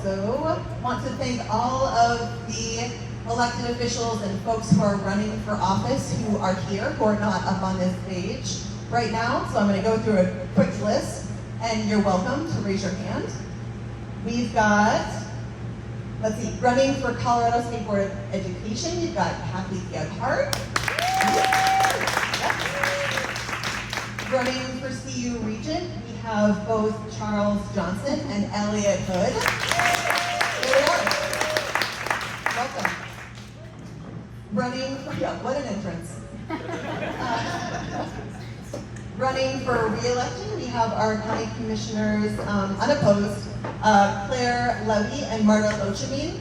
also want to thank all of the elected officials and folks who are running for office who are here, who are not up on this stage right now. So I'm going to go through a quick list, and you're welcome to raise your hand. We've got, let's see, running for Colorado State Board of Education, you've got Kathy Gebhardt. Running for CU Regent, we have both Charles Johnson and Elliot Hood. There they are. Welcome. Running for, yeah, what an entrance. Running for re-election, we have our county commissioners, unopposed, Claire Levy and Marta Lochamin.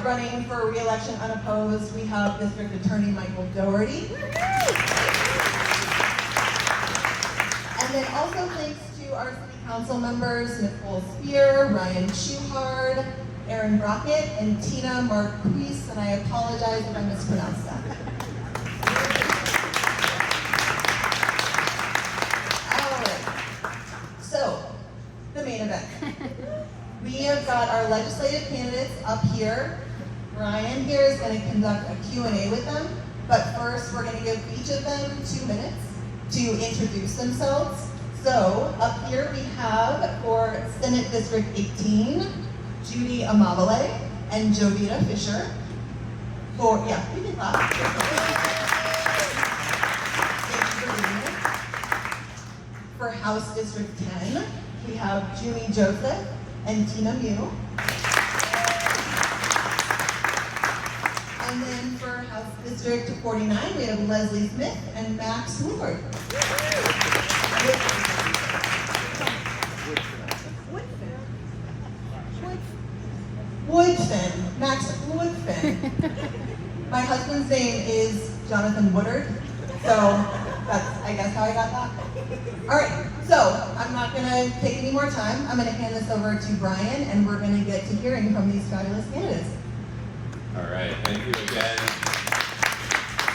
Running for re-election unopposed, we have District Attorney Michael Doherty. And then also thanks to our city council members, Nicole Spear, Ryan Schuhard, Aaron Brockett, and Tina Marquise, and I apologize if I mispronounced that. All right, so the main event. We have got our legislative candidates up here. Ryan here is going to conduct a Q&A with them, but first we're going to give each of them 2 minutes to introduce themselves. So up here we have for Senate District 18, Judy Amabile and Jovita Fisher. For, yeah, you can clap. For House District 10, we have Junie Joseph and Tina Mueh. And then for House District 49, we have Lesley Smith and Max Woodfin. Woodfin, Max Woodfin. My husband's name is Jonathan Woodard, so that's, I guess, how I got that. All right, so I'm not going to take any more time. I'm going to hand this over to Brian, and we're going to get to hearing from these fabulous candidates. All right, thank you again.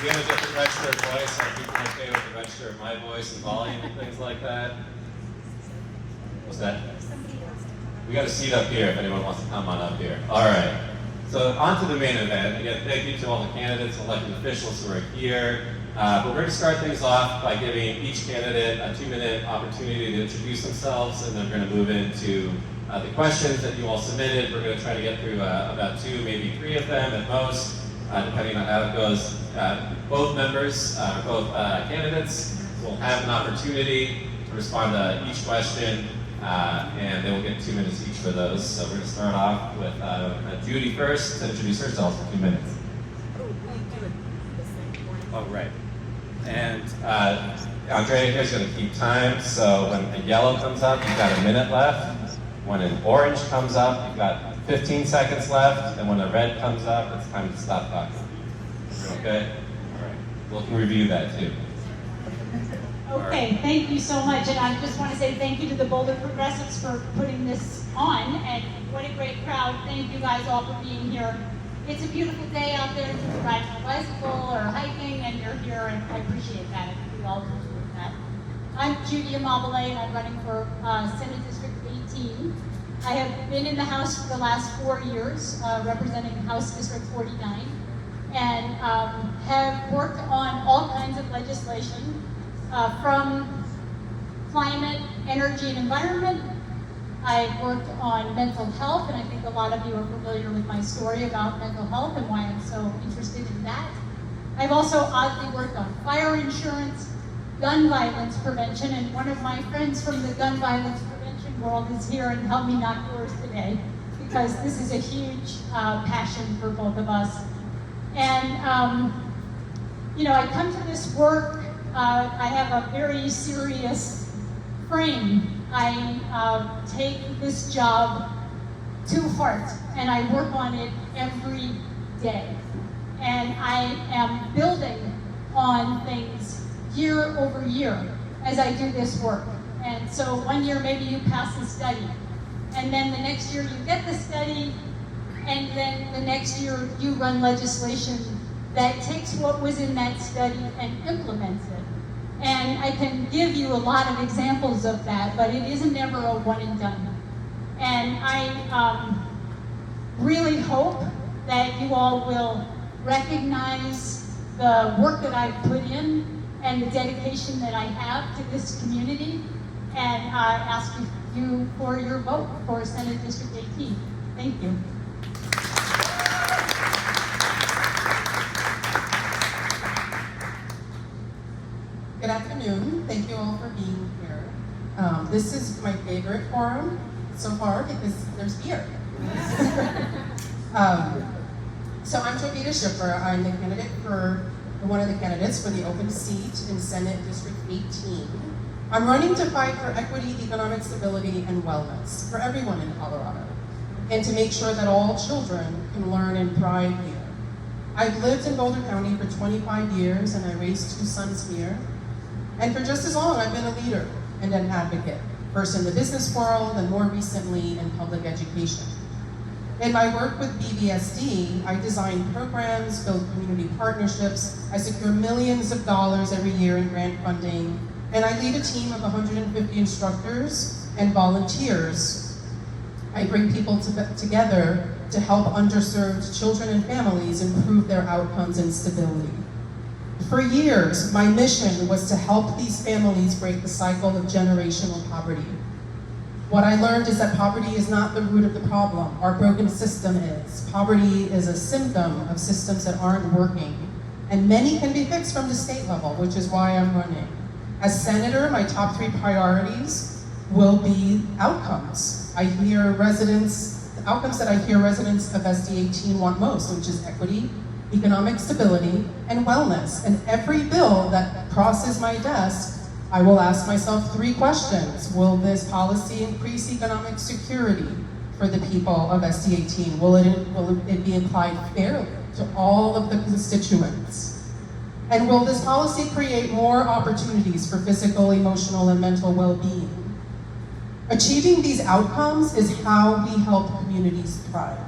We have a different register of voice. Are people okay with the register of my voice and volume and things like that? What's that? We got a seat up here if anyone wants to come on up here. All right, so on to the main event. Again, thank you to all the candidates, elected officials who are here. But we're going to start things off by giving each candidate a 2-minute opportunity to introduce themselves, and then we're going to move into the questions that you all submitted. We're going to try to get through about 2, maybe 3 of them at most, depending on how it goes. Both members, both candidates will have an opportunity to respond to each question, and they will get 2 minutes each for those. So we're going to start off with Judy first to introduce herself for 2 minutes. Oh, right. And Andrea here is going to keep time, so when a yellow comes up, you've got a minute left. When an orange comes up, you've got 15 seconds left, and when a red comes up, it's time to stop talking. Okay? All right. We can review that too. Okay, thank you so much, and I just want to say thank you to the Boulder Progressives for putting this on, and what a great crowd. Thank you guys all for being here. It's a beautiful day out there to ride on a bicycle or hiking, and you're here, and I appreciate that. We all appreciate that. I'm Judy Amabile, and I'm running for Senate District 18. I have been in the House for the last 4 years, representing House District 49, and have worked on all kinds of legislation, from climate, energy, and environment. I've worked on mental health, and I think a lot of you are familiar with my story about mental health and why I'm so interested in that. I've also oddly worked on fire insurance, gun violence prevention, and one of my friends from the gun violence prevention world is here and helped me knock doors today, because this is a huge passion for both of us. And, you know, I come to this work, I have a very serious frame. I take this job to heart, and I work on it every day. And I am building on things year over year as I do this work. And so one year maybe you pass the study, and then the next year you get the study, and then the next year you run legislation that takes what was in that study and implements it. And I can give you a lot of examples of that, but it isn't ever a one and done. And I really hope that you all will recognize the work that I've put in and the dedication that I have to this community, and ask you for your vote for Senate District 18. Thank you. Good afternoon. Thank you all for being here. This is my favorite forum so far because there's beer. So I'm Jovita Schiffer. I'm the candidate for one of the candidates for the open seat in Senate District 18. I'm running to fight for equity, economic stability, and wellness for everyone in Colorado, and to make sure that all children can learn and thrive here. I've lived in Boulder County for 25 years, and I raised 2 sons here. And for just as long, I've been a leader and an advocate, first in the business world and more recently in public education. In my work with BBSD, I design programs, build community partnerships, I secure millions of dollars every year in grant funding, and I lead a team of 150 instructors and volunteers. I bring people together to help underserved children and families improve their outcomes and stability. For years, my mission was to help these families break the cycle of generational poverty. What I learned is that poverty is not the root of the problem. Our broken system is. Poverty is a symptom of systems that aren't working. And many can be fixed from the state level, which is why I'm running. As senator, my top 3 priorities will be outcomes. Outcomes that I hear residents of SD 18 want most, which is equity, economic stability, and wellness. And every bill that crosses my desk, I will ask myself 3 questions. Will this policy increase economic security for the people of SD 18? Will it be applied fairly to all of the constituents? And will this policy create more opportunities for physical, emotional, and mental well-being? Achieving these outcomes is how we help communities thrive.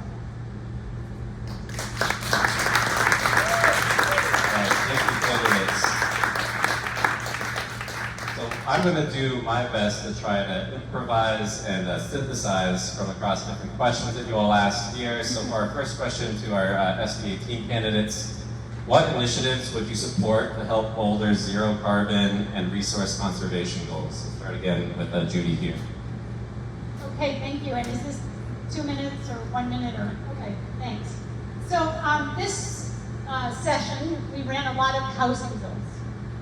I'm going to do my best to try to improvise and synthesize from across different questions that you all asked here. So for our first question to our SD 18 candidates, what initiatives would you support to help Boulder's zero carbon and resource conservation goals? We'll start again with Judy here. Okay, thank you. And is this 2 minutes or 1 minute or, okay, thanks. So this session, we ran a lot of housing bills.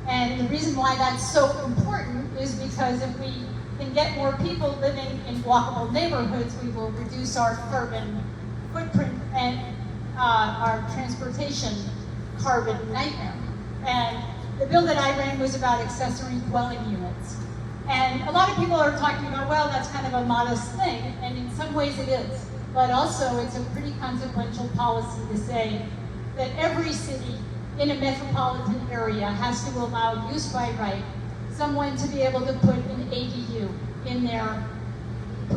And the reason why that's so important is because if we can get more people living in walkable neighborhoods, we will reduce our carbon footprint and our transportation carbon nightmare. And the bill that I ran was about accessory dwelling units. And a lot of people are talking about, well, that's kind of a modest thing, and in some ways it is. But also it's a pretty consequential policy to say that every city in a metropolitan area has to allow use by right someone to be able to put an ADU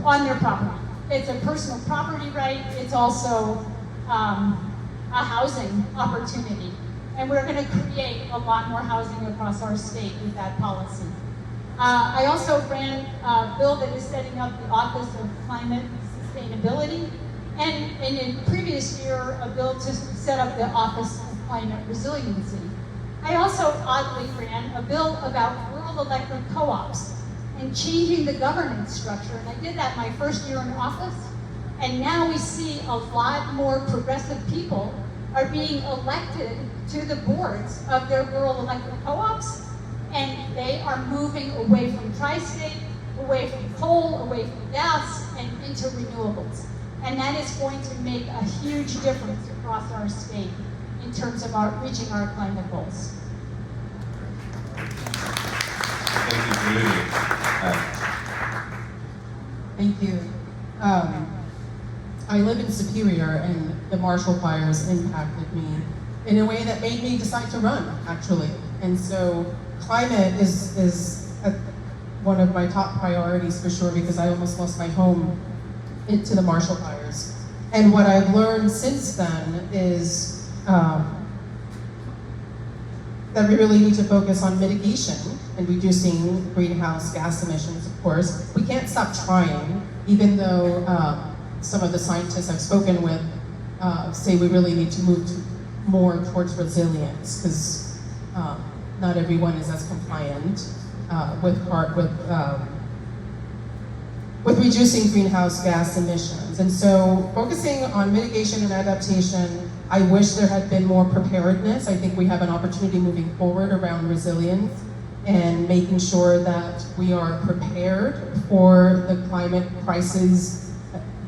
on their property. It's a personal property right. It's also a housing opportunity. And we're going to create a lot more housing across our state with that policy. I also ran a bill that is setting up the Office of Climate Sustainability, and in a previous year, a bill to set up the Office of Climate Resiliency. I also oddly ran a bill about rural electric co-ops and changing the governance structure, and I did that my first year in office, and now we see a lot more progressive people are being elected to the boards of their rural electric co-ops, and they are moving away from tri-state, away from coal, away from gas, and into renewables. And that is going to make a huge difference across our state in terms of reaching our climate goals. Thank you, Judy. Thank you. I live in Superior, and the Marshall fires impacted me in a way that made me decide to run, actually. And so climate is one of my top priorities for sure, because I almost lost my home to the Marshall fires. And what I've learned since then is that we really need to focus on mitigation in reducing greenhouse gas emissions, of course. We can't stop trying, even though some of the scientists I've spoken with say we really need to move more towards resilience, because not everyone is as compliant with reducing greenhouse gas emissions. And so focusing on mitigation and adaptation, I wish there had been more preparedness. I think we have an opportunity moving forward around resilience and making sure that we are prepared for the climate crisis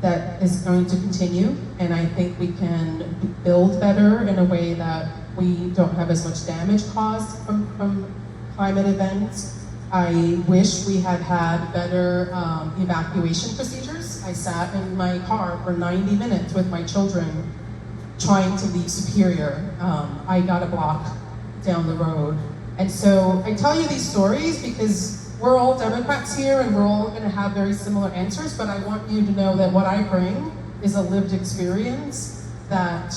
that is going to continue. And I think we can build better in a way that we don't have as much damage caused from climate events. I wish we had had better evacuation procedures. I sat in my car for 90 minutes with my children trying to leave Superior. I got a block down the road. And so I tell you these stories because we're all Democrats here and we're all gonna have very similar answers, but I want you to know that what I bring is a lived experience, that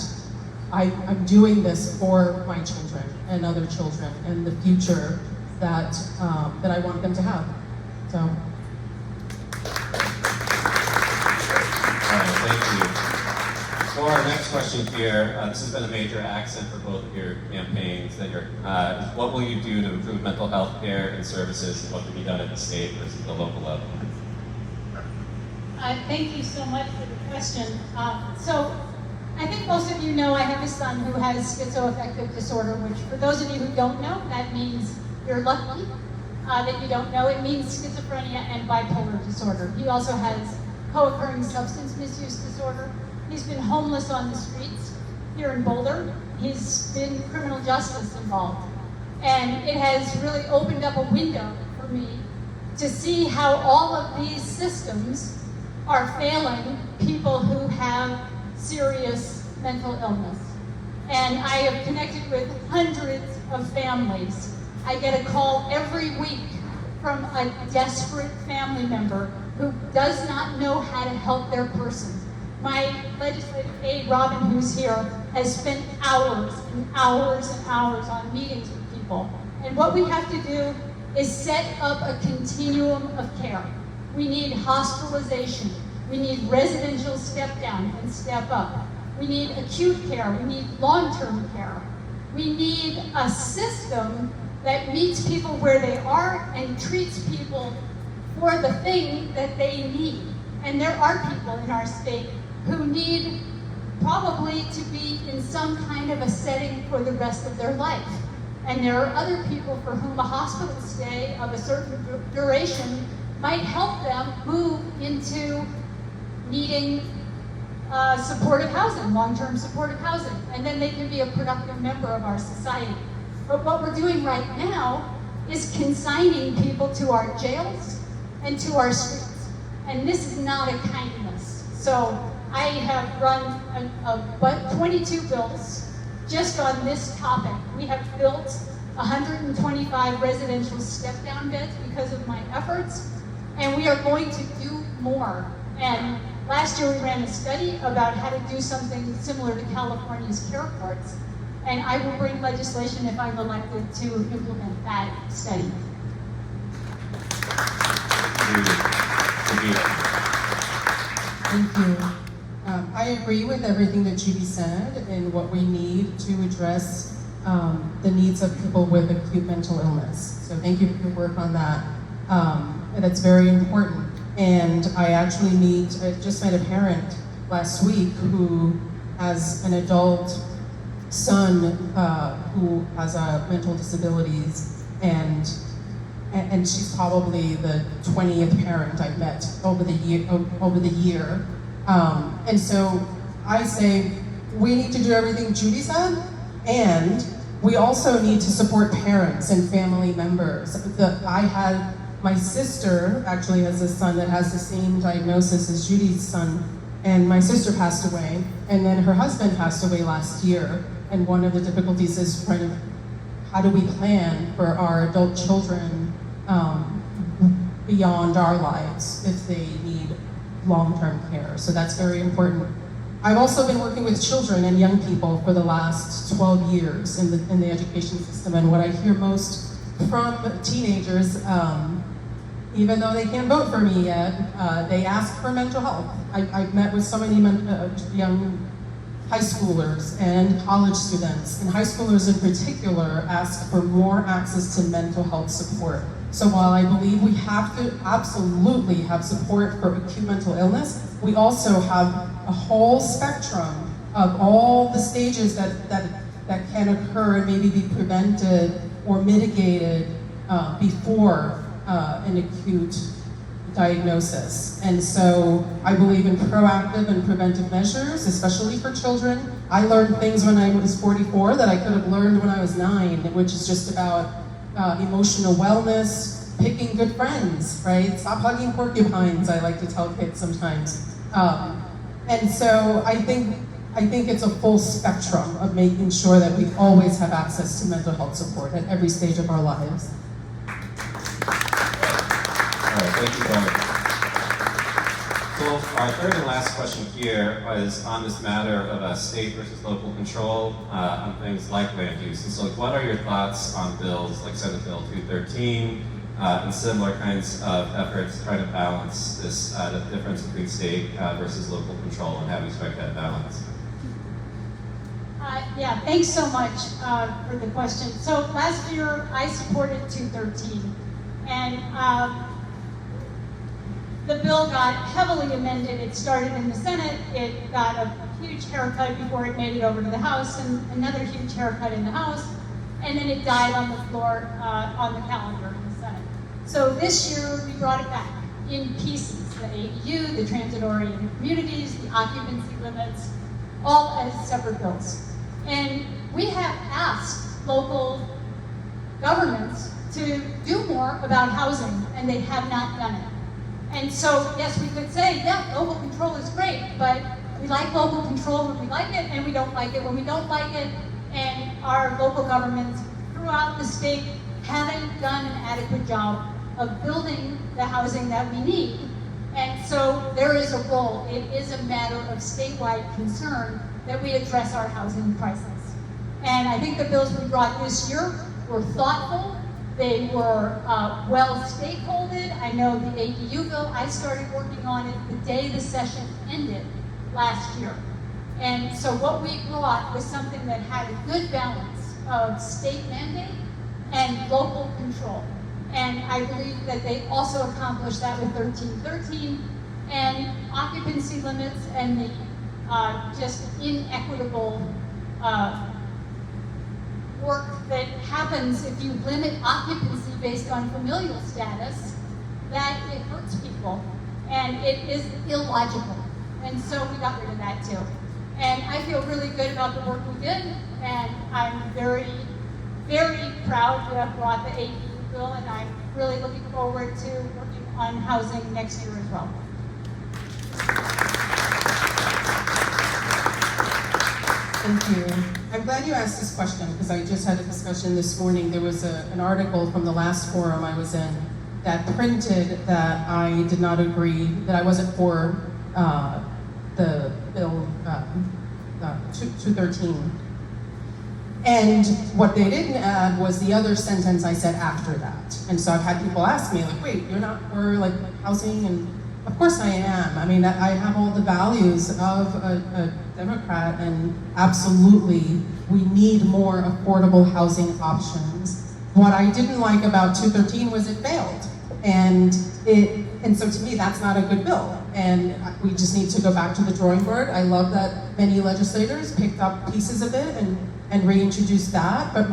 I'm doing this for my children and other children and the future that I want them to have. So. All right, thank you. For our next question here, this has been a major accent for both of your campaigns. That what will you do to improve mental health care and services, and what can be done at the state versus the local level? Thank you so much for the question. So I think most of you know I have a son who has schizoaffective disorder, which for those of you who don't know, that means you're lucky that you don't know. It means schizophrenia and bipolar disorder. He also has co-occurring substance misuse disorder. He's been homeless on the streets here in Boulder. He's been criminal justice involved. And it has really opened up a window for me to see how all of these systems are failing people who have serious mental illness. And I have connected with hundreds of families. I get a call every week from a desperate family member who does not know how to help their person. My legislative aide, Robin, who's here, has spent hours and hours and hours on meetings with people. And what we have to do is set up a continuum of care. We need hospitalization. We need residential step down and step up. We need acute care. We need long-term care. We need a system that meets people where they are and treats people for the thing that they need. And there are people in our state who need probably to be in some kind of a setting for the rest of their life. And there are other people for whom a hospital stay of a certain duration might help them move into needing supportive housing, long-term supportive housing, and then they can be a productive member of our society. But what we're doing right now is consigning people to our jails and to our streets. And this is not a kindness. So I have run 22 bills just on this topic. We have built 125 residential step-down beds because of my efforts, and we are going to do more. And last year we ran a study about how to do something similar to California's care courts. And I will bring legislation if I'm elected to implement that study. Thank you. I agree with everything that Judy said and what we need to address the needs of people with acute mental illness. So thank you for your work on that. And that's very important. And I just met a parent last week who has an adult son who has mental disabilities, and she's probably the 20th parent I've met over the year. And so I say we need to do everything Judy said, and we also need to support parents and family members. My sister actually has a son that has the same diagnosis as Judy's son, and my sister passed away, and then her husband passed away last year. And one of the difficulties is how do we plan for our adult children beyond our lives if they need long-term care. So that's very important. I've also been working with children and young people for the last 12 years in the education system, and what I hear most from teenagers, even though they can't vote for me yet, they ask for mental health. I've met with so many young high schoolers and college students, and high schoolers in particular ask for more access to mental health support. So while I believe we have to absolutely have support for acute mental illness, we also have a whole spectrum of all the stages that can occur and maybe be prevented or mitigated before an acute diagnosis. And so I believe in proactive and preventive measures, especially for children. I learned things when I was 44 that I could have learned when I was 9, which is just about emotional wellness, picking good friends, right? Stop hugging porcupines, I like to tell kids sometimes. And so I think it's a full spectrum of making sure that we always have access to mental health support at every stage of our lives. All right, thank you both. So our third and last question here is on this matter of state versus local control on things like land use. And so what are your thoughts on bills like Senate Bill 213 and similar kinds of efforts to try to balance this the difference between state versus local control, and how do you strike that balance? Yeah, thanks so much for the question. So last year I supported 213, and the bill got heavily amended. It started in the Senate, it got a huge haircut before it made it over to the House, and another huge haircut in the House, and then it died on the floor on the calendar in the Senate. So this year we brought it back in pieces, the ADU, the transit-oriented communities, the occupancy limits, all as separate bills. And we have asked local governments to do more about housing, and they have not done it. And so, yes, we could say, yeah, local control is great, but we like local control when we like it, and we don't like it when we don't like it. And our local governments throughout the state haven't done an adequate job of building the housing that we need. And so there is a role. It is a matter of statewide concern that we address our housing crisis. And I think the bills we brought this year were thoughtful. They were well stakeholdered. I know the ADU bill, I started working on it the day the session ended last year. And so what we brought was something that had a good balance of state mandate and local control. And I believe that they also accomplished that with 1313 and occupancy limits and the just inequitable work that happens if you limit occupancy based on familial status, that it hurts people, and it is illogical. And so we got rid of that too. And I feel really good about the work we did, and I'm very, very proud to have brought the ADU bill, and I'm really looking forward to working on housing next year as well. Thank you. I'm glad you asked this question because I just had a discussion this morning. There was an article from the last forum I was in that printed that I did not agree, that I wasn't for the bill 213. And what they didn't add was the other sentence I said after that. And so I've had people ask me, like, wait, you're not for like housing? And of course I am. I mean, I have all the values of a Democrat, and absolutely we need more affordable housing options. What I didn't like about 213 was it failed. And so to me, that's not a good bill. And we just need to go back to the drawing board. I love that many legislators picked up pieces of it and reintroduced that. But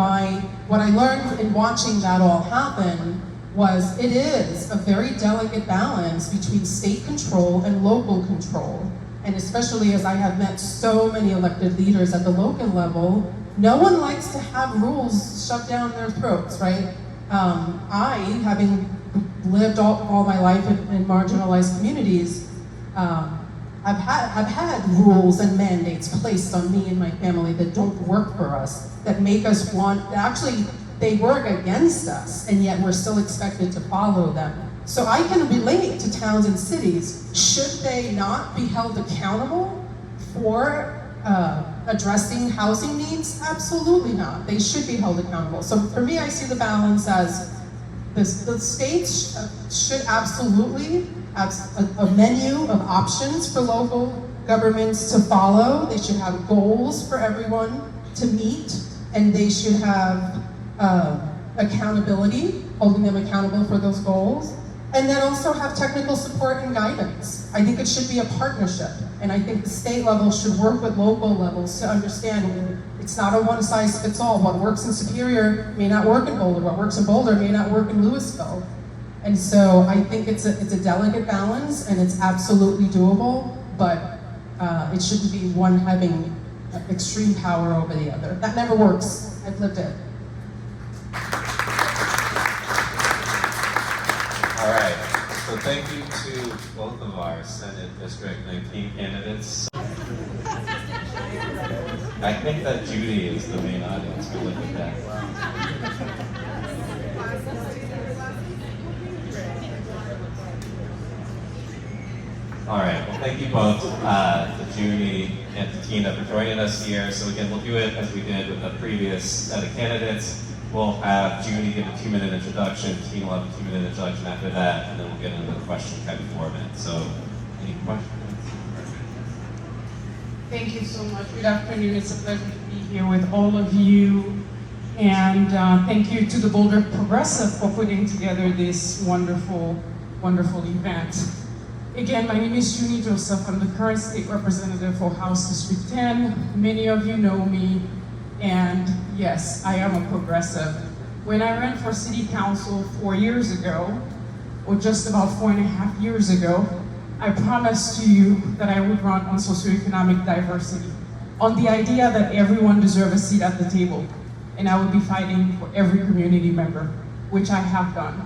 what I learned in watching that all happen was it is a very delicate balance between state control and local control. And especially as I have met so many elected leaders at the local level, no one likes to have rules shoved down their throats, right? I, having lived all my life in marginalized communities, have had rules and mandates placed on me and my family that don't work for us, that make us they work against us, and yet we're still expected to follow them. So I can relate to towns and cities. Should they not be held accountable for addressing housing needs? Absolutely not. They should be held accountable. So for me, I see the balance as the states should absolutely have a menu of options for local governments to follow. They should have goals for everyone to meet, and they should have accountability, holding them accountable for those goals, and then also have technical support and guidance. I think it should be a partnership, and I think the state level should work with local levels to understand it's not a one-size-fits-all. What works in Superior may not work in Boulder. What works in Boulder may not work in Louisville. And so I think it's a delicate balance, and it's absolutely doable, but it shouldn't be one having extreme power over the other. That never works. I've lived it. All right, so thank you to both of our Senate District 19 candidates. I think that Judy is the main audience. We look at that. All right, well, thank you both, to Junie and to Tina, for joining us here. So again, we'll do it as we did with the previous set of candidates. We'll have Judy give a 2-minute introduction, Tina will have a 2-minute introduction after that, and then we'll get into the question kind of format. So, any questions? Thank you so much. Good afternoon. It's a pleasure to be here with all of you. And thank you to the Boulder Progressive for putting together this wonderful, wonderful event. Again, my name is Junie Joseph. I'm the current state representative for House District 10. Many of you know me. And yes, I am a progressive. When I ran for city council 4 years ago, or just about 4.5 years ago, I promised to you that I would run on socioeconomic diversity, on the idea that everyone deserves a seat at the table, and I would be fighting for every community member, which I have done.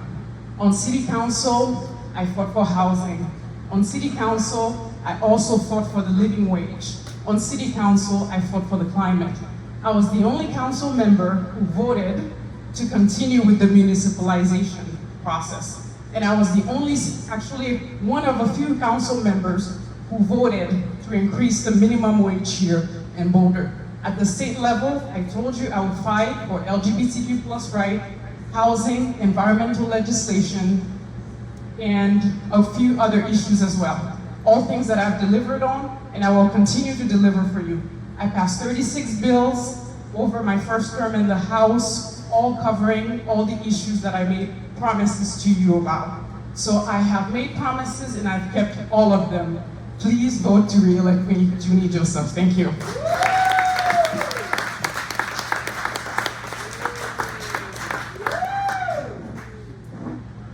On city council, I fought for housing. On city council, I also fought for the living wage. On city council, I fought for the climate. I was the only council member who voted to continue with the municipalization process. And I was the only, actually one of a few council members who voted to increase the minimum wage here in Boulder. At the state level, I told you I would fight for LGBTQ plus rights, housing, environmental legislation, and a few other issues as well. All things that I've delivered on, and I will continue to deliver for you. I passed 36 bills over my first term in the House, all covering all the issues that I made promises to you about. So I have made promises and I've kept all of them. Please vote to re-elect me, Junie Joseph. Thank you.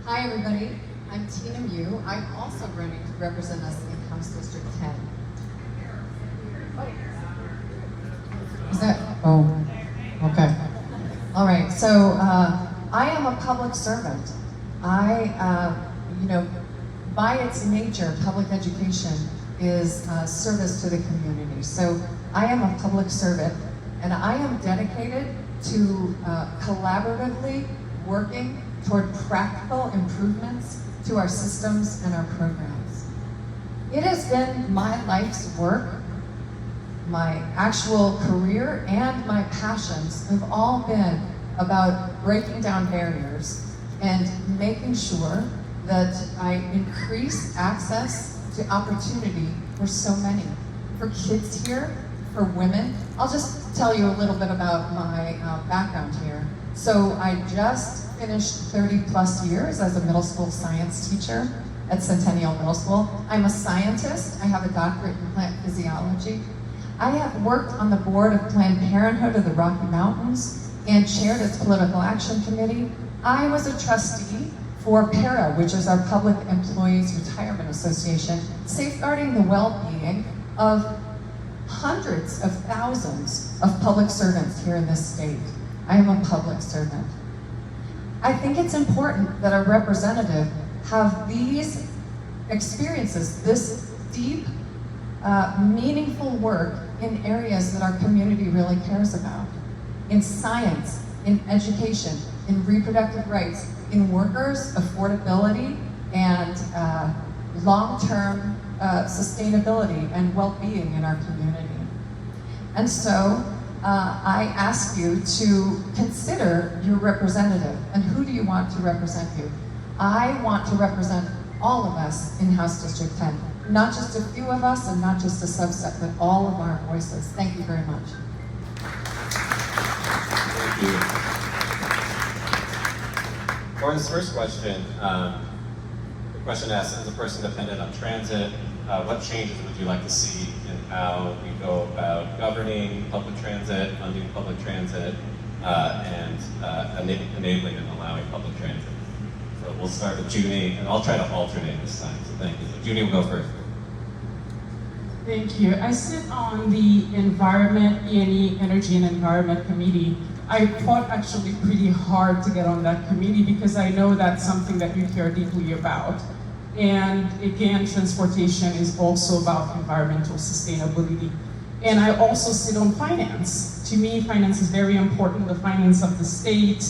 Hi everybody, I'm Tina Mueh. I'm also running to represent us in House District 10. Is that, oh, okay. All right, so I am a public servant. By its nature, public education is service to the community. So I am a public servant, and I am dedicated to collaboratively working toward practical improvements to our systems and our programs. It has been my life's work. My actual career and my passions have all been about breaking down barriers and making sure that I increase access to opportunity for so many, for kids here, for women. I'll just tell you a little bit about my background here. So I just finished 30 plus years as a middle school science teacher at Centennial Middle School. I'm a scientist. I have a doctorate in plant physiology. I have worked on the board of Planned Parenthood of the Rocky Mountains and chaired its political action committee. I was a trustee for PARA, which is our Public Employees Retirement Association, safeguarding the well-being of hundreds of thousands of public servants here in this state. I am a public servant. I think it's important that our representative have these experiences, this deep, meaningful work in areas that our community really cares about. In science, in education, in reproductive rights, in workers, affordability, and long-term sustainability and well-being in our community. And so I ask you to consider your representative, and who do you want to represent you? I want to represent all of us in House District 10, not just a few of us and not just a subset, but all of our voices. Thank you very much. Thank you. For this first question, the question asks, as a person dependent on transit, what changes would you like to see in how we go about governing public transit, funding public transit, and enabling and allowing public transit? So we'll start with Junie, and I'll try to alternate this time, so thank you. So Junie will go first. Thank you. I sit on the Environment, E&E, Energy and Environment Committee. I fought actually pretty hard to get on that committee because I know that's something that you care deeply about. And again, transportation is also about environmental sustainability. And I also sit on finance. To me, finance is very important, the finance of the state.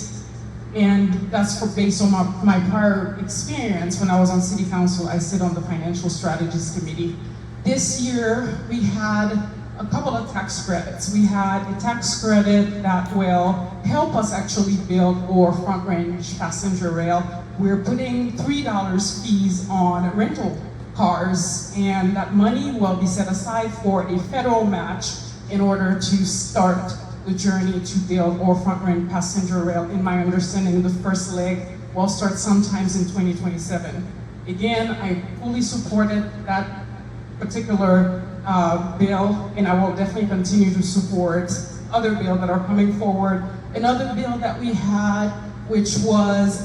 And that's based on my prior experience. When I was on city council, I sit on the Financial Strategies Committee. This year, we had a couple of tax credits. We had a tax credit that will help us actually build our front range passenger rail. We're putting $3 fees on rental cars, and that money will be set aside for a federal match in order to start the journey to build our front range passenger rail. In my understanding, the first leg will start sometimes in 2027. Again, I fully supported that particular bill, and I will definitely continue to support other bills that are coming forward. Another bill that we had, which was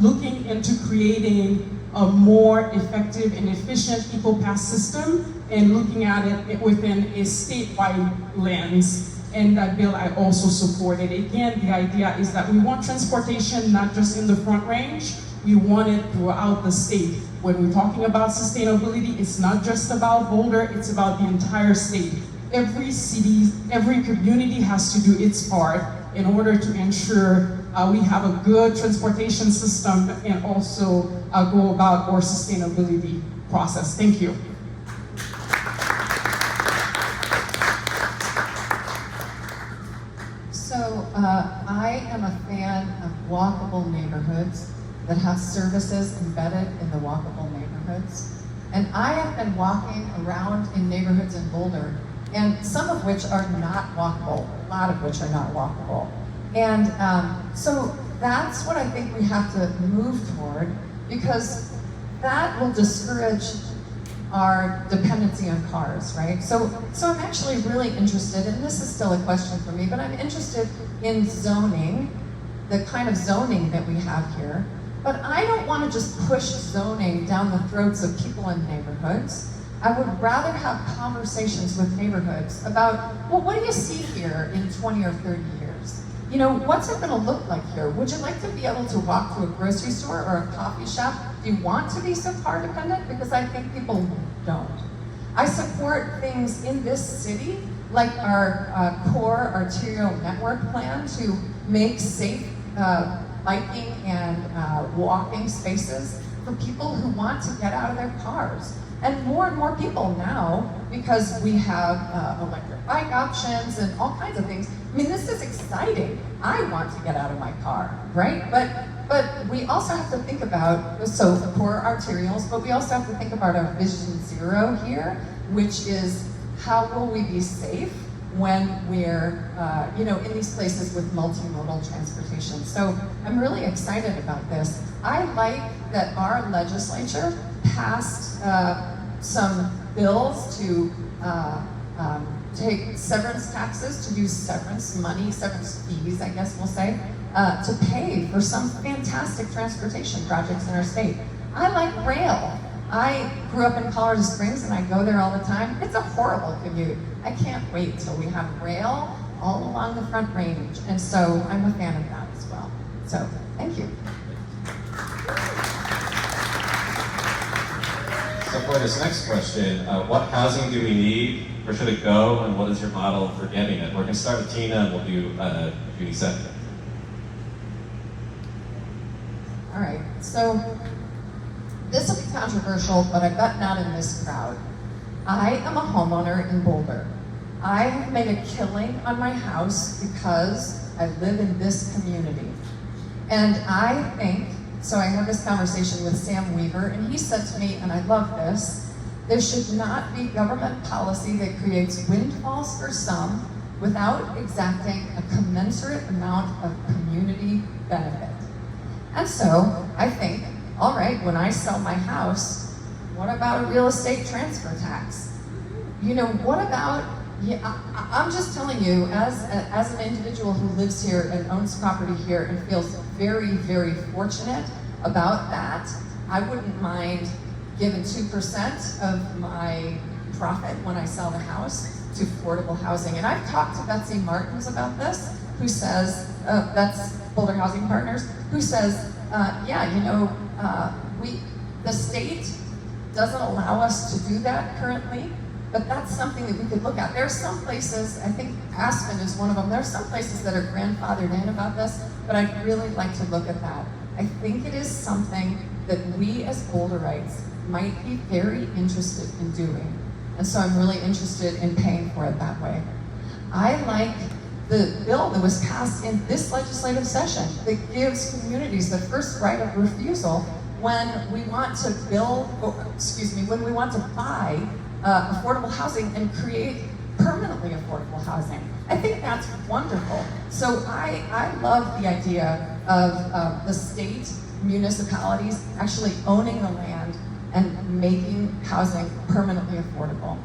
looking into creating a more effective and efficient Eco Pass system and looking at it within a statewide lens. And that bill I also supported. Again, the idea is that we want transportation not just in the Front Range, we want it throughout the state. When we're talking about sustainability, it's not just about Boulder, it's about the entire state. Every city, every community has to do its part in order to ensure we have a good transportation system and also go about our sustainability process. Thank you. So I am a fan of walkable neighborhoods that have services embedded in the walkable neighborhoods. And I have been walking around in neighborhoods in Boulder, and some of which are not walkable, a lot of which are not walkable. And so that's what I think we have to move toward, because that will discourage our dependency on cars, right? So I'm actually really interested, and this is still a question for me, but I'm interested in zoning, the kind of zoning that we have here. But I don't want to just push zoning down the throats of people in neighborhoods. I would rather have conversations with neighborhoods about, well, what do you see here in 20 or 30 years? You know, what's it going to look like here? Would you like to be able to walk to a grocery store or a coffee shop? Do you want to be so car dependent? Because I think people don't. I support things in this city, like our core arterial network plan to make safe biking and walking spaces for people who want to get out of their cars. And more people now, because we have electric bike options and all kinds of things. I mean, this is exciting. I want to get out of my car, right? But we also have to think about, so core arterials, but we also have to think about our vision zero here, which is how will we be safe when we're in these places with multimodal transportation. So I'm really excited about this. I like that our legislature passed some bills to take severance taxes, to use severance money, severance fees, I guess we'll say, to pay for some fantastic transportation projects in our state. I like rail. I grew up in Colorado Springs and I go there all the time. It's a horrible commute. I can't wait till we have rail all along the Front Range. And so I'm a fan of that as well. So, thank you. So for this next question, what housing do we need? Where should it go? And what is your model for getting it? We're going to start with Tina and we'll do Judy second. All right, so this will be controversial, but I bet not in this crowd. I am a homeowner in Boulder, I have made a killing on my house because I live in this community. And I think, so I had this conversation with Sam Weaver, and he said to me, and I love this, there should not be government policy that creates windfalls for some without exacting a commensurate amount of community benefit. And so I think, all right, when I sell my house, what about a real estate transfer tax? You know, what about, I'm just telling you, as an individual who lives here and owns property here and feels very, very fortunate about that, I wouldn't mind giving 2% of my profit when I sell the house to affordable housing. And I've talked to Betsy Martins about this, who says, that's Boulder Housing Partners, who says, yeah, you know, the state doesn't allow us to do that currently, but that's something that we could look at. There are some places, I think Aspen is one of them, there are some places that are grandfathered in about this, but I'd really like to look at that. I think it is something that we as Boulderites might be very interested in doing. And so I'm really interested in paying for it that way. I like the bill that was passed in this legislative session that gives communities the first right of refusal when we want to when we want to buy affordable housing and create permanently affordable housing. I think that's wonderful. So I love the idea of the state, municipalities actually owning the land and making housing permanently affordable.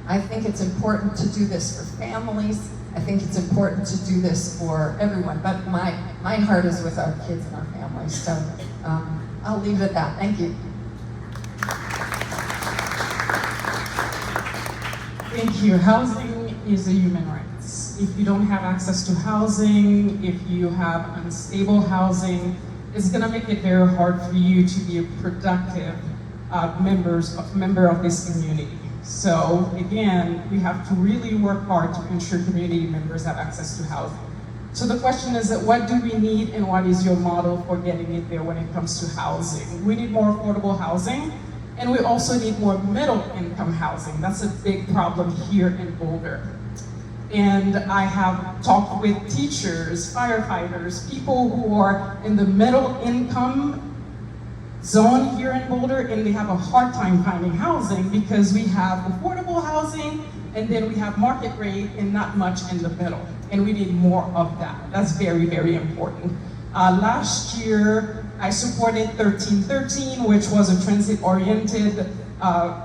I think it's important to do this for families. I think it's important to do this for everyone, but my heart is with our kids and our families, so I'll leave it at that. Thank you. Thank you. Housing is a human right. If you don't have access to housing, if you have unstable housing, it's gonna make it very hard for you to be a productive member of this community. So again, we have to really work hard to ensure community members have access to housing. So the question is that what do we need and what is your model for getting it there when it comes to housing? We need more affordable housing, and we also need more middle income housing. That's a big problem here in Boulder. And I have talked with teachers, firefighters, people who are in the middle income zone here in Boulder, and they have a hard time finding housing because we have affordable housing and then we have market rate and not much in the middle. And we need more of that. That's very, very important. Last year, I supported 1313, which was a transit-oriented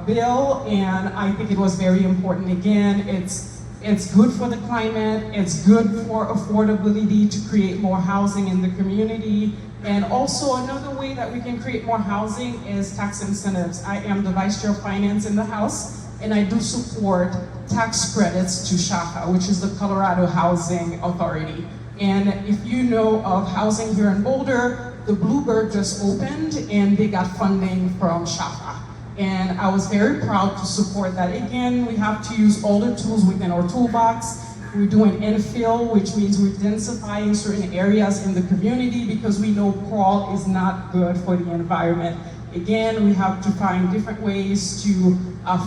bill, and I think it was very important. Again, it's good for the climate, it's good for affordability to create more housing in the community. And also another way that we can create more housing is tax incentives. I am the Vice Chair of Finance in the House, and I do support tax credits to Schiffer, which is the Colorado Housing Authority. And if you know of housing here in Boulder, the Bluebird just opened and they got funding from Schiffer. And I was very proud to support that. Again, we have to use all the tools within our toolbox. We're doing infill, which means we're densifying certain areas in the community because we know crawl is not good for the environment. Again, we have to find different ways to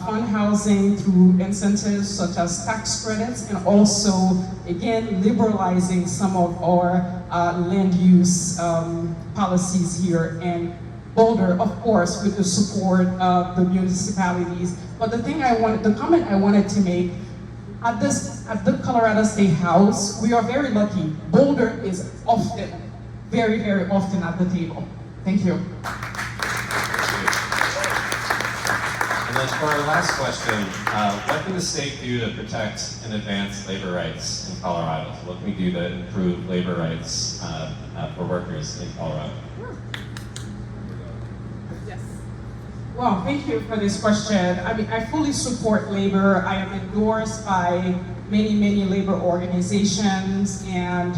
fund housing through incentives such as tax credits, and also, again, liberalizing some of our land use policies here in Boulder, of course, with the support of the municipalities. But the comment I wanted to make, at the Colorado State House, we are very lucky. Boulder is often, very, very often at the table. Thank you. And then for our last question, what can the state do to protect and advance labor rights in Colorado? What can we do to improve labor rights for workers in Colorado? Well, thank you for this question. I mean, I fully support labor. I am endorsed by many, many labor organizations, and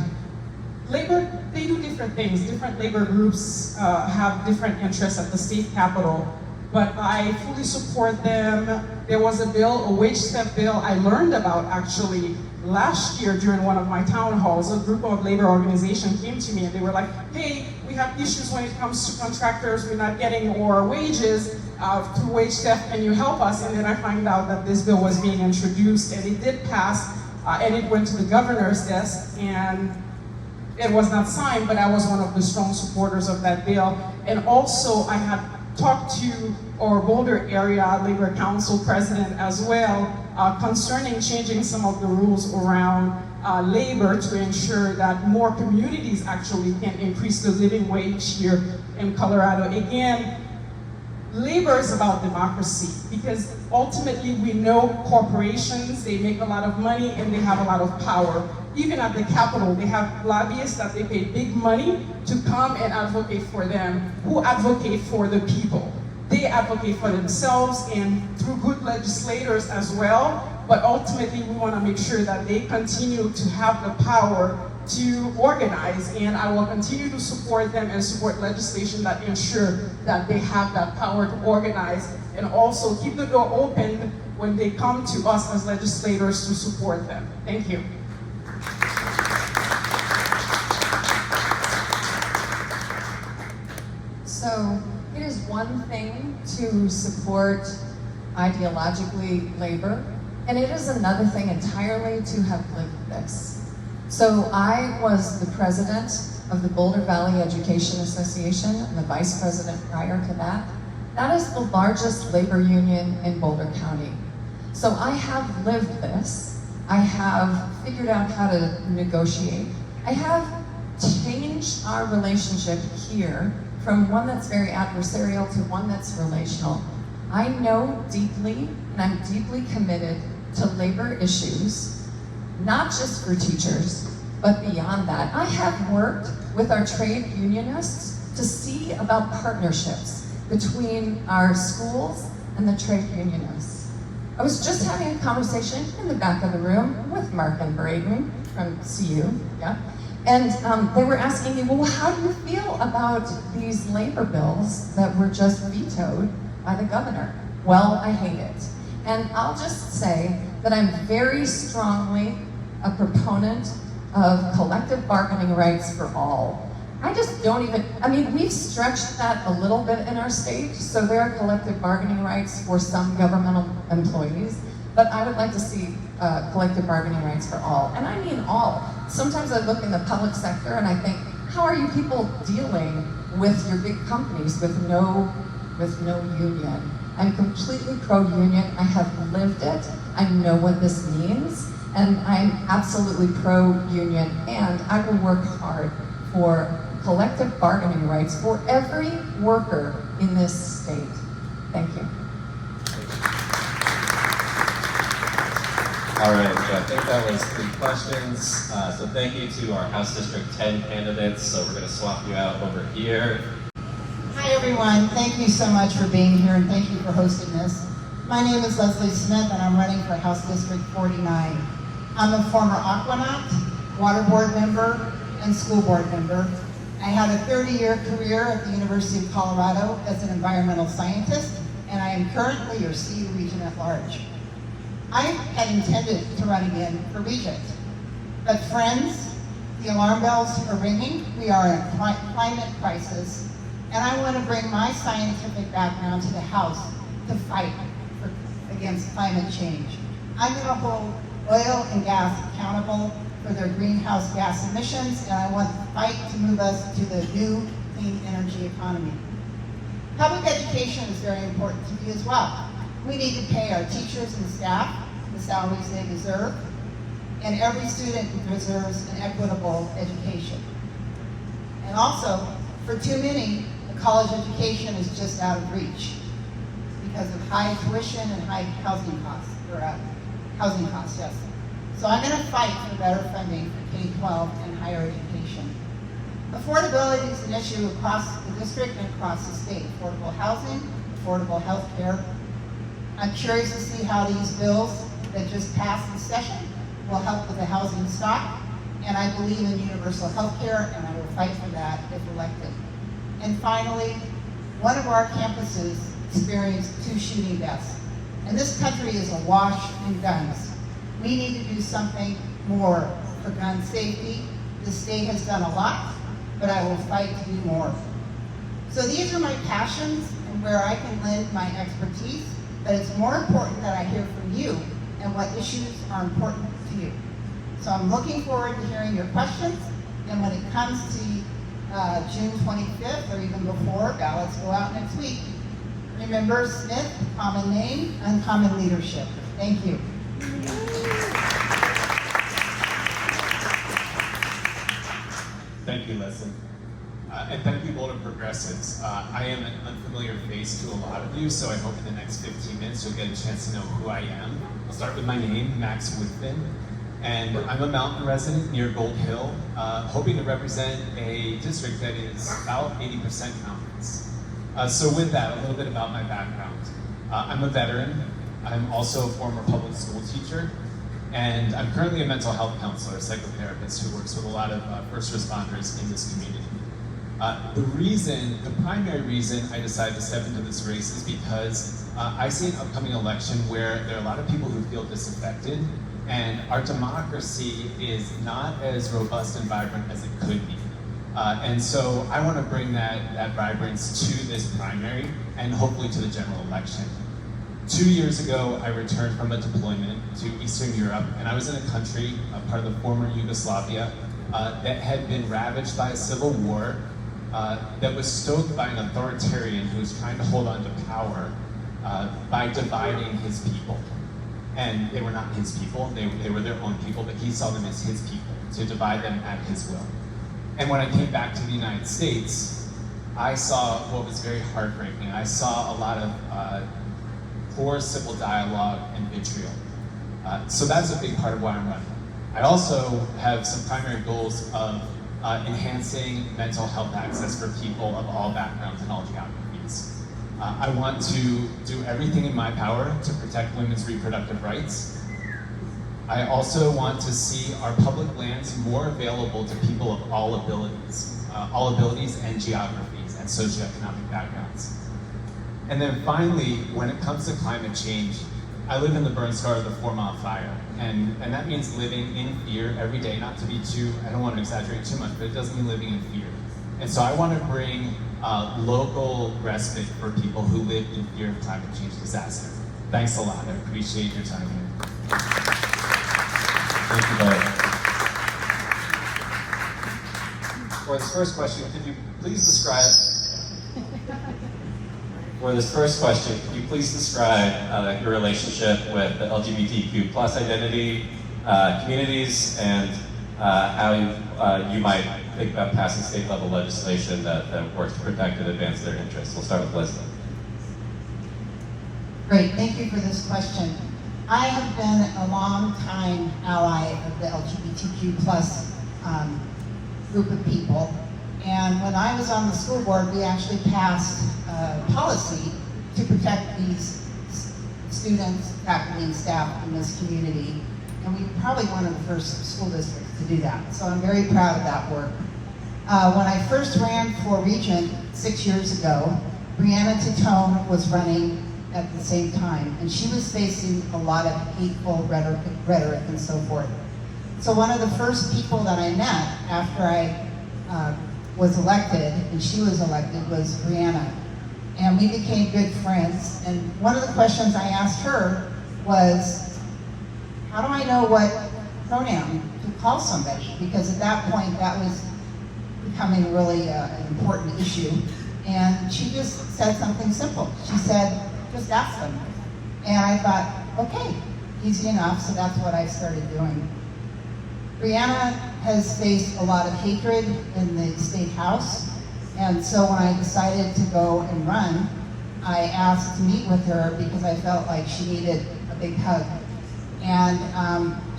labor, they do different things. Different labor groups have different interests at the state capitol, but I fully support them. There was a bill, a wage step bill, I learned about actually last year during one of my town halls. A group of labor organizations came to me and they were like, hey, we have issues when it comes to contractors, we're not getting our wages. through wage theft, can you help us? And then I find out that this bill was being introduced, and it did pass, and it went to the governor's desk, and it was not signed, but I was one of the strong supporters of that bill. And also, I had talked to our Boulder area Labor Council president as well concerning changing some of the rules around labor to ensure that more communities actually can increase the living wage here in Colorado. Again, labor is about democracy, because ultimately we know corporations, they make a lot of money and they have a lot of power. Even at the Capitol, they have lobbyists that they pay big money to come and advocate for them, who advocate for the people. They advocate for themselves and through good legislators as well, but ultimately we want to make sure that they continue to have the power to organize, and I will continue to support them and support legislation that ensure that they have that power to organize, and also keep the door open when they come to us as legislators to support them. Thank you. So it is one thing to support ideologically labor, and it is another thing entirely to have lived this. So I was the president of the Boulder Valley Education Association and the vice president prior to that. That is the largest labor union in Boulder County. So I have lived this. I have figured out how to negotiate. I have changed our relationship here from one that's very adversarial to one that's relational. I know deeply, and I'm deeply committed to labor issues, not just for teachers, but beyond that. I have worked with our trade unionists to see about partnerships between our schools and the trade unionists. I was just having a conversation in the back of the room with Mark and Braden from CU, yeah? And they were asking me, well, how do you feel about these labor bills that were just vetoed by the governor? Well, I hate it. And I'll just say that I'm very strongly a proponent of collective bargaining rights for all. I just don't even, I mean, we've stretched that a little bit in our state, so there are collective bargaining rights for some governmental employees, but I would like to see collective bargaining rights for all, and I mean all. Sometimes I look in the public sector and I think, how are you people dealing with your big companies with no union? I'm completely pro-union, I have lived it, I know what this means, and I'm absolutely pro-union, and I will work hard for collective bargaining rights for every worker in this state. Thank you. All right, so I think that was 3 questions. So thank you to our House District 10 candidates. So we're going to swap you out over here. Hi everyone, thank you so much for being here and thank you for hosting this. My name is Lesley Smith and I'm running for House District 49. I'm a former Aquanaut, water board member, and school board member. I had a 30-year career at the University of Colorado as an environmental scientist, and I am currently your CU Region at large. I had intended to run again for Regent, but friends, the alarm bells are ringing. We are in a climate crisis, and I want to bring my scientific background to the House to fight against climate change. I'm going to hold oil and gas accountable for their greenhouse gas emissions, and I want to fight to move us to the new clean energy economy. Public education is very important to me as well. We need to pay our teachers and staff the salaries they deserve, and every student deserves an equitable education. And also, for too many, a college education is just out of reach because of high tuition and high housing costs, yes. So I'm going to fight for better funding for K-12 and higher education. Affordability is an issue across the district and across the state. Affordable housing, affordable health care. I'm curious to see how these bills that just passed this session will help with the housing stock. And I believe in universal health care, and I will fight for that if elected. And finally, one of our campuses experienced 2 shooting deaths. And this country is awash in guns. We need to do something more for gun safety. The state has done a lot, but I will fight to do more. So these are my passions, and where I can lend my expertise, but it's more important that I hear from you and what issues are important to you. So I'm looking forward to hearing your questions, and when it comes to June 25th or even before, ballots go out next week. Remember Smith, common name, uncommon leadership. Thank you. Thank you, Lesley. And thank you, Boulder Progressives. I am an unfamiliar face to a lot of you, so I hope in the next 15 minutes you'll get a chance to know who I am. I'll start with my name, Max Woodfin, and I'm a mountain resident near Gold Hill, hoping to represent a district that is about 80% mountains. So with that, a little bit about my background. I'm a veteran. I'm also a former public school teacher, and I'm currently a mental health counselor, a psychotherapist who works with a lot of first responders in this community. The primary reason I decided to step into this race is because I see an upcoming election where there are a lot of people who feel disaffected, and our democracy is not as robust and vibrant as it could be. And so I want to bring that vibrance to this primary and hopefully to the general election. 2 years ago, I returned from a deployment to Eastern Europe, and I was in a country, a part of the former Yugoslavia, that had been ravaged by a civil war, that was stoked by an authoritarian who was trying to hold on to power by dividing his people. And they were not his people, they were their own people, but he saw them as his people, to divide them at his will. And when I came back to the United States, I saw what was very heartbreaking. I saw a lot of poor civil dialogue and vitriol. So that's a big part of why I'm running. I also have some primary goals of enhancing mental health access for people of all backgrounds and all geographies. I want to do everything in my power to protect women's reproductive rights. I also want to see our public lands more available to people of all abilities and geographies and socioeconomic backgrounds. And then finally, when it comes to climate change, I live in the burn scar of the 4 Mile Fire, and that means living in fear every day, not to be I don't want to exaggerate too much, but it does mean living in fear. And so I want to bring local respite for people who live in fear of climate change disaster. Thanks a lot, I appreciate your time here. Thank you both. For this first question, could you please describe your relationship with the LGBTQ plus identity communities and how you might think about passing state level legislation that works to protect and advance their interests? We'll start with Lesley. Great, thank you for this question. I have been a long time ally of the LGBTQ plus group of people. And when I was on the school board, we actually passed a policy to protect these students, faculty, and staff in this community. And we were probably one of the first school districts to do that. So I'm very proud of that work. When I first ran for regent 6 years ago, Brianna Titone was running at the same time, and she was facing a lot of hateful rhetoric and so forth. So one of the first people that I met after I was elected, and she was elected, was Brianna. And we became good friends. And one of the questions I asked her was, how do I know what pronoun to call somebody? Because at that point, that was becoming really an important issue. And she just said something simple. She said, just ask them. And I thought, okay, easy enough, so that's what I started doing. Brianna has faced a lot of hatred in the state house, and so when I decided to go and run, I asked to meet with her because I felt like she needed a big hug. And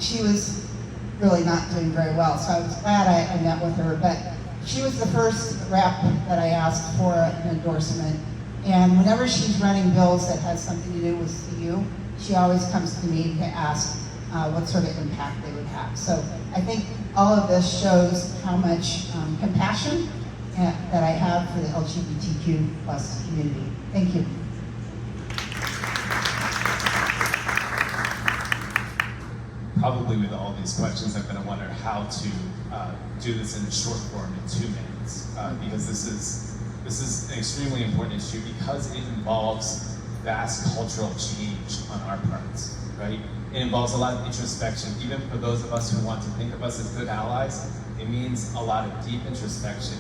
she was really not doing very well, so I was glad I met with her, but she was the first rep that I asked for an endorsement. And whenever she's running bills that has something to do with CU, she always comes to me to ask what sort of impact they would have. So I think all of this shows how much compassion that I have for the LGBTQ plus community. Thank you. Probably with all these questions, I'm going to wonder how to do this in a short form in 2 minutes, because this is This is an extremely important issue because it involves vast cultural change on our parts, right? It involves a lot of introspection. Even for those of us who want to think of us as good allies, it means a lot of deep introspection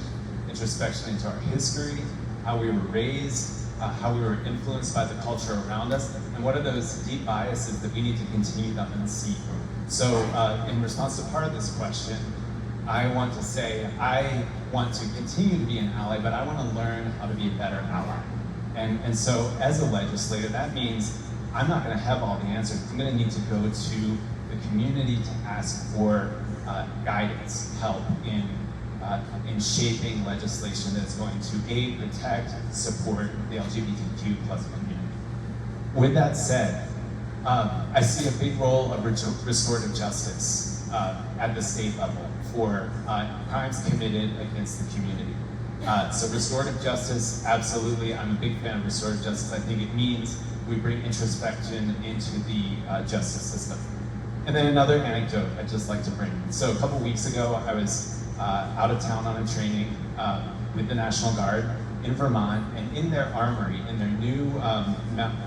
into our history, how we were raised, how we were influenced by the culture around us, and what are those deep biases that we need to continue to unseat. So in response to part of this question, I want to say I want to continue to be an ally, but I want to learn how to be a better ally. And so as a legislator, that means I'm not going to have all the answers. I'm going to need to go to the community to ask for guidance, help in shaping legislation that's going to aid, protect, support the LGBTQ plus community. With that said, I see a big role of restorative justice at the state level for crimes committed against the community. So restorative justice, absolutely, I'm a big fan of restorative justice. I think it means we bring introspection into the justice system. And then another anecdote I'd just like to bring. So a couple weeks ago, I was out of town on a training with the National Guard in Vermont, and in their armory, in their new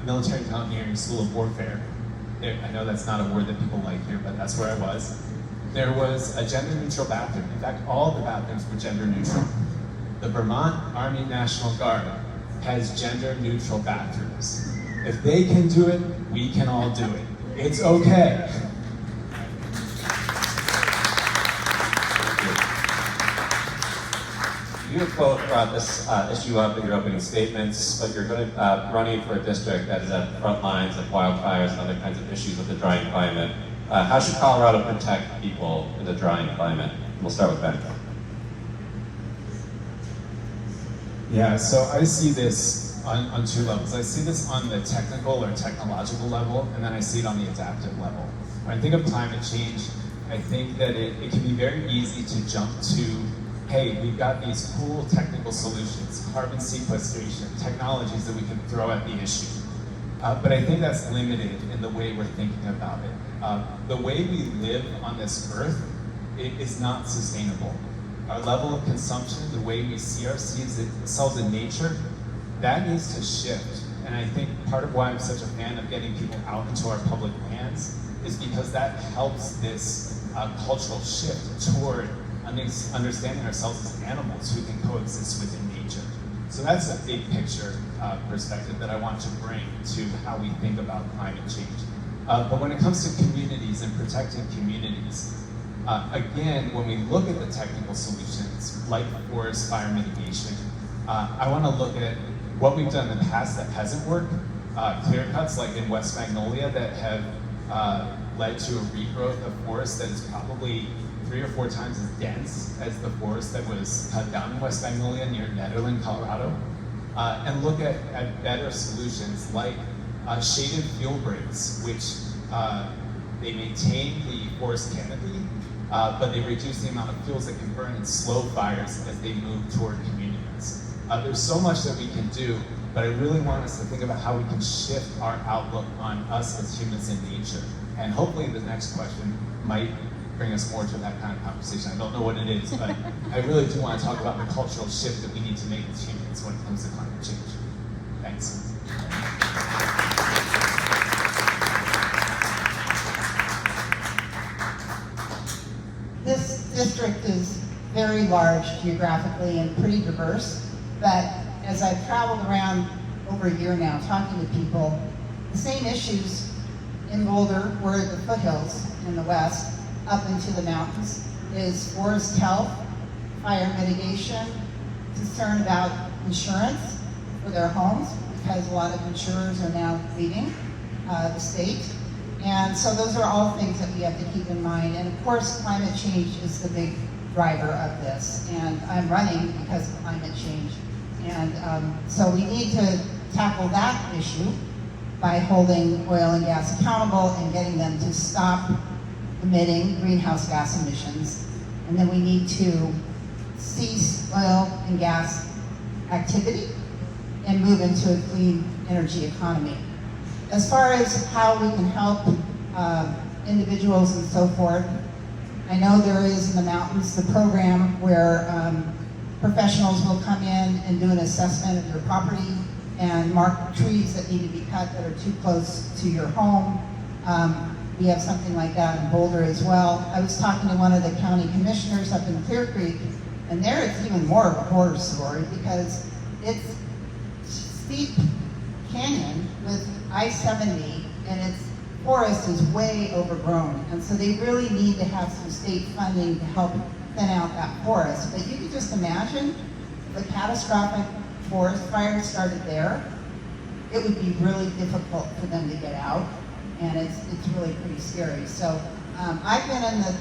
military mountaineering school of warfare, I know that's not a word that people like here, but that's where I was. There was a gender-neutral bathroom. In fact, all the bathrooms were gender-neutral. The Vermont Army National Guard has gender-neutral bathrooms. If they can do it, we can all do it. It's okay. You have both brought this issue up in your opening statements, but you're going to running for a district that is at the front lines of wildfires and other kinds of issues with the drying climate. How should Colorado protect people in the drying climate? We'll start with Ben. Yeah, so I see this on two levels. I see this on the technical or technological level, and then I see it on the adaptive level. When I think of climate change, I think that it can be very easy to jump to, hey, we've got these cool technical solutions, carbon sequestration, technologies that we can throw at the issue. But I think that's limited in the way we're thinking about it. The way we live on this earth is not sustainable. Our level of consumption, the way we see ourselves in nature, that needs to shift. And I think part of why I'm such a fan of getting people out into our public lands is because that helps this cultural shift toward understanding ourselves as animals who can coexist within nature. So that's a big picture perspective that I want to bring to how we think about climate change. But when it comes to communities and protecting communities, again, when we look at the technical solutions like forest fire mitigation, I want to look at what we've done in the past that hasn't worked, clear cuts like in West Magnolia that have led to a regrowth of forest that is probably 3 or 4 times as dense as the forest that was cut down in West Magnolia near Nederland, Colorado, and look at better solutions like shaded fuel breaks, which they maintain the forest canopy, but they reduce the amount of fuels that can burn and slow fires as they move toward communities. There's so much that we can do, but I really want us to think about how we can shift our outlook on us as humans in nature. And hopefully the next question might bring us more to that kind of conversation. I don't know what it is, but I really do want to talk about the cultural shift that we need to make as humans when it comes to climate change. Thanks. This district is very large geographically and pretty diverse, but as I've traveled around over a year now talking to people, the same issues in Boulder were the foothills in the west, up into the mountains, is forest health, fire mitigation, concern about insurance for their homes, because a lot of insurers are now leaving the state. And so those are all things that we have to keep in mind. And of course, climate change is the big driver of this. And I'm running because of climate change. And so we need to tackle that issue by holding oil and gas accountable and getting them to stop emitting greenhouse gas emissions. And then we need to cease oil and gas activity and move into a clean energy economy. As far as how we can help individuals and so forth, I know there is in the mountains the program where professionals will come in and do an assessment of your property and mark trees that need to be cut that are too close to your home. We have something like that in Boulder as well. I was talking to one of the county commissioners up in Clear Creek, and there it's even more of a horror story because it's steep canyon with I-70 and its forest is way overgrown. And so they really need to have some state funding to help thin out that forest. But you can just imagine if a catastrophic forest fire started there, it would be really difficult for them to get out. And it's really pretty scary. So I've been in the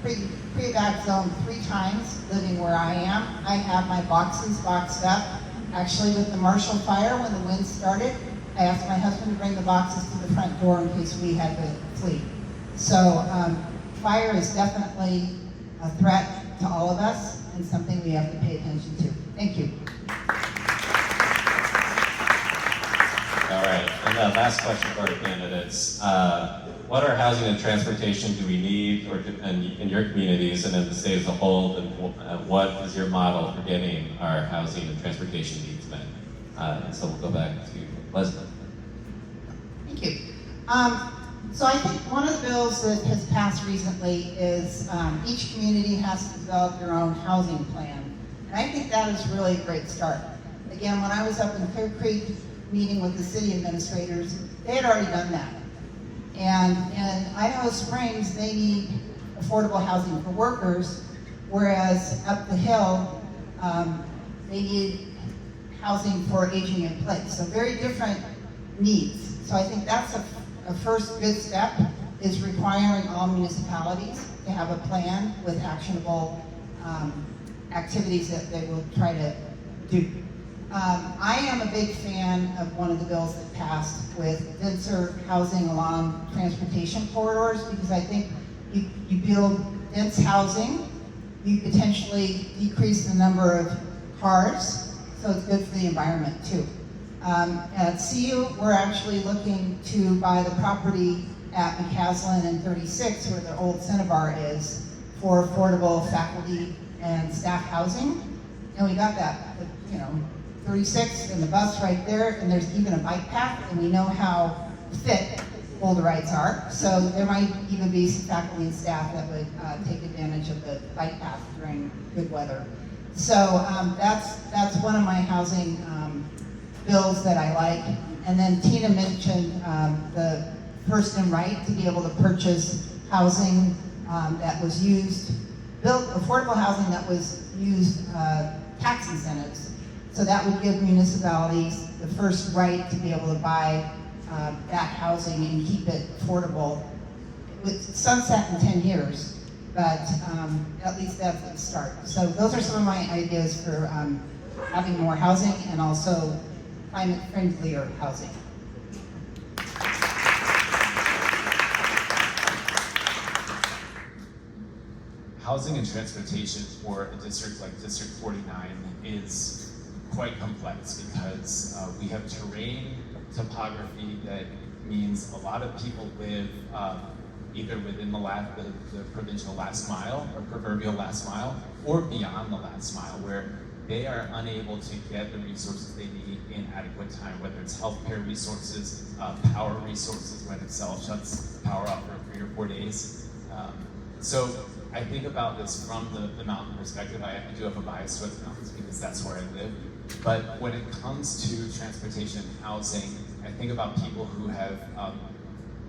pre-evac zone 3 times living where I am. I have my boxes boxed up. Actually, with the Marshall Fire, when the wind started, I asked my husband to bring the boxes to the front door in case we had to flee. So fire is definitely a threat to all of us and something we have to pay attention to. Thank you. All right, and the last question for our candidates. What are housing and transportation do we need in your communities and in the state as a whole, and what is your model for getting our housing and transportation needs met? And so we'll go back to Lesley. Thank you. So I think one of the bills that has passed recently is each community has to develop their own housing plan. And I think that is really a great start. Again, when I was up in Clear Creek meeting with the city administrators, they had already done that. And in Idaho Springs, they need affordable housing for workers, whereas up the hill, they need housing for aging in place. So very different needs. So I think that's a first good step, is requiring all municipalities to have a plan with actionable activities that they will try to do. I am a big fan of one of the bills that passed with denser housing along transportation corridors, because I think you build dense housing, you potentially decrease the number of cars, so it's good for the environment too. At CU, we're actually looking to buy the property at McCaslin and 36, where the old Cinnabar is, for affordable faculty and staff housing. And we got that, 36 and the bus right there, and there's even a bike path, and we know how fit Boulderites are. So there might even be some faculty and staff that would take advantage of the bike path during good weather. So that's one of my housing bills that I like. And then Tina mentioned the person right to be able to purchase housing that was used, built affordable housing that was used tax incentives. So that would give municipalities the first right to be able to buy that housing and keep it affordable. With sunset in 10 years, but at least that's the start. So those are some of my ideas for having more housing and also climate friendlier housing. Housing and transportation for a district like District 49 is quite complex because we have terrain, topography that means a lot of people live either within the provincial last mile or proverbial last mile, or beyond the last mile, where they are unable to get the resources they need in adequate time, whether it's healthcare resources, power resources when Excel shuts power off for 3 or 4 days. So I think about this from the mountain perspective. I do have a bias towards the mountains because that's where I live. But when it comes to transportation and housing, I think about people who have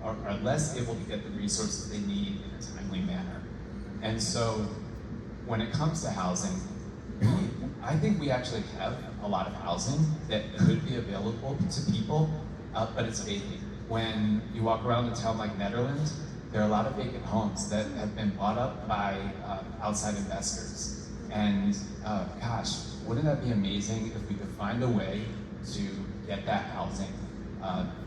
are less able to get the resources they need in a timely manner. And so when it comes to housing, I think we actually have a lot of housing that could be available to people, but it's vacant. When you walk around a town like Netherlands, there are a lot of vacant homes that have been bought up by outside investors. And gosh, wouldn't that be amazing if we could find a way to get that housing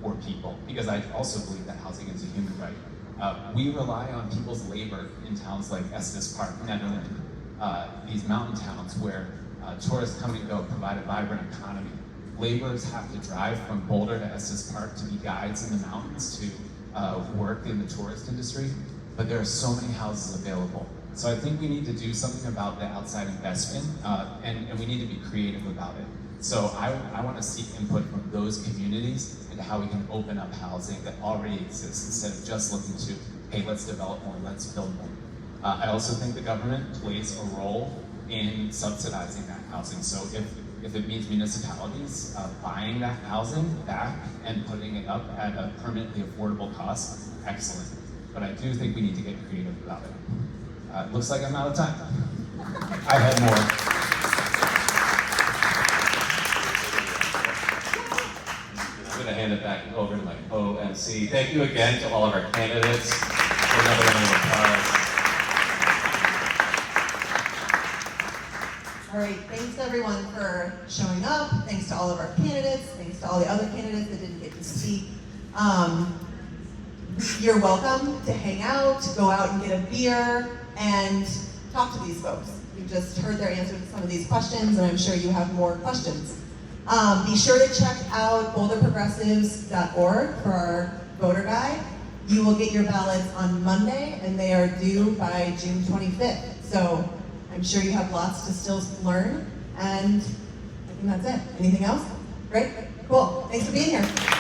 for people? Because I also believe that housing is a human right. We rely on people's labor in towns like Estes Park, Netherlands, these mountain towns where tourists come and go, provide a vibrant economy. Laborers have to drive from Boulder to Estes Park to be guides in the mountains to work in the tourist industry, but there are so many houses available. So I think we need to do something about the outside investment, and we need to be creative about it. So I want to seek input from those communities into how we can open up housing that already exists instead of just looking to, hey, let's develop more, let's build more. I also think the government plays a role in subsidizing that housing. So if it means municipalities buying that housing back and putting it up at a permanently affordable cost, excellent. But I do think we need to get creative about it. Looks like I'm out of time. I had more. I'm going to hand it back over to my co-MC. Thank you again to all of our candidates. Another round of applause. All right, thanks everyone for showing up. Thanks to all of our candidates. Thanks to all the other candidates that didn't get to speak. You're welcome to hang out, go out and get a beer, and talk to these folks. You just heard their answers to some of these questions, and I'm sure you have more questions. Be sure to check out boulderprogressives.org for our voter guide. You will get your ballots on Monday, and they are due by June 25th. So I'm sure you have lots to still learn, and I think that's it. Anything else? Great, cool. Thanks for being here.